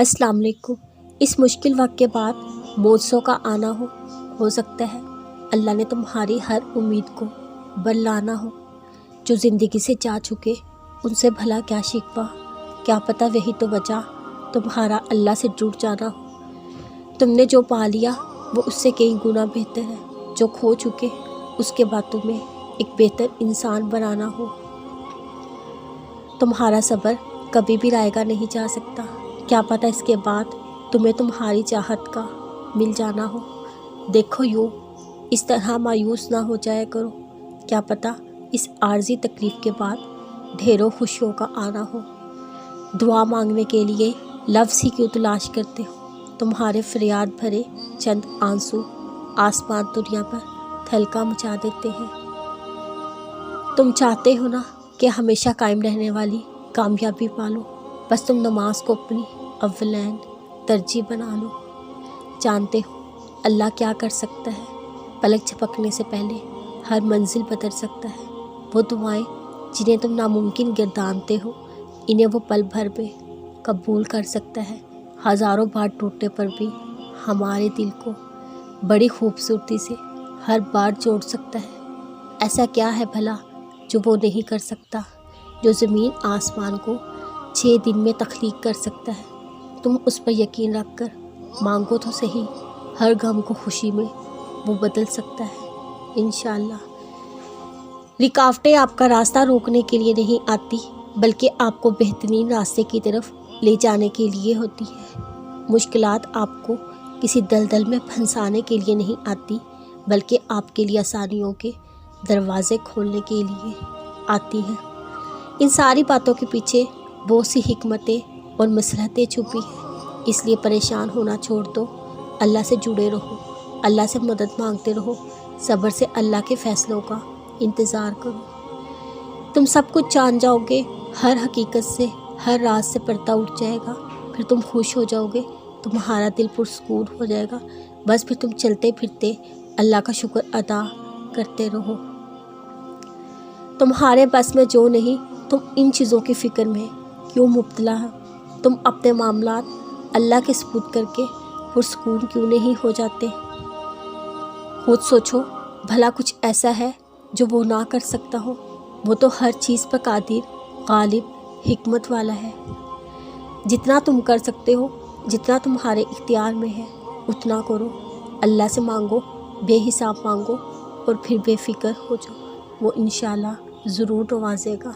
अस्सलाम वालेकुम। इस मुश्किल वक्त के बाद मौसों का आना हो सकता है अल्लाह ने तुम्हारी हर उम्मीद को बरलाना हो। जो ज़िंदगी से जा चुके उनसे भला क्या शिकवा, क्या पता वही तो वजह तुम्हारा अल्लाह से जुड़ जाना हो। तुमने जो पा लिया वो उससे कई गुना बेहतर है। जो खो चुके उसके बाद तुम्हें एक बेहतर इंसान बनाना हो। तुम्हारा सब्र कभी भी रायगा नहीं जा सकता, क्या पता इसके बाद तुम्हें तुम्हारी चाहत का मिल जाना हो। देखो यूँ इस तरह मायूस ना हो जाया करो, क्या पता इस आर्जी तकलीफ़ के बाद ढेरों खुशियों का आना हो। दुआ मांगने के लिए लफ्ज़ ही क्यों तलाश करते हो। तुम्हारे फरियाद भरे चंद आंसू आसमान दुनिया पर थलका मचा देते हैं। तुम चाहते हो ना कि हमेशा कायम रहने वाली कामयाबी पालो, बस तुम नमाज को अपनी अव्वलैन तरजीह बना लो। जानते हो अल्लाह क्या कर सकता है, पलक झपकने से पहले हर मंजिल बदल सकता है। वो दुआएं जिन्हें तुम नामुमकिन गिरदानते हो, इन्हें वो पल भर में कबूल कर सकता है। हज़ारों बार टूटने पर भी हमारे दिल को बड़ी खूबसूरती से हर बार जोड़ सकता है। ऐसा क्या है भला जो वो नहीं कर सकता, जो ज़मीन आसमान को 6 दिन में तख्लीक कर सकता है। तुम उस पर यकीन रख कर मांगो तो सही, हर गम को खुशी में वो बदल सकता है इंशाअल्लाह। रुकावटें आपका रास्ता रोकने के लिए नहीं आती, बल्कि आपको बेहतरीन रास्ते की तरफ ले जाने के लिए होती है। मुश्किलात आपको किसी दलदल में फंसाने के लिए नहीं आती, बल्कि आपके लिए आसानियों के दरवाज़े खोलने के लिए आती हैं। इन सारी बातों के पीछे बहुत सी हिकमतें और मसलहतें छुपी हैं। इसलिए परेशान होना छोड़ दो, अल्लाह से जुड़े रहो, अल्लाह से मदद मांगते रहो, सब्र से अल्लाह के फ़ैसलों का इंतज़ार करो। तुम सब कुछ जान जाओगे, हर हकीकत से हर राज से पर्दा उठ जाएगा। फिर तुम खुश हो जाओगे, तुम्हारा दिल पुरसकून हो जाएगा। बस फिर तुम चलते फिरते अल्लाह का शुक्र अदा करते रहो। तुम्हारे बस में जो नहीं, तुम इन चीज़ों की फ़िक्र में क्यों मुब्तला हो। तुम अपने मामलात अल्लाह के सुपुर्द करके पुरसकून क्यों नहीं हो जाते। खुद सोचो, भला कुछ ऐसा है जो वो ना कर सकता हो। वो तो हर चीज़ पर कादिर, गालिब, हिकमत वाला है। जितना तुम कर सकते हो, जितना तुम्हारे इख्तियार में है, उतना करो। अल्लाह से मांगो, बेहिसाब मांगो और फिर बेफिक्र हो जाओ। वो इंशाअल्लाह ज़रूर नवाज़ेगा।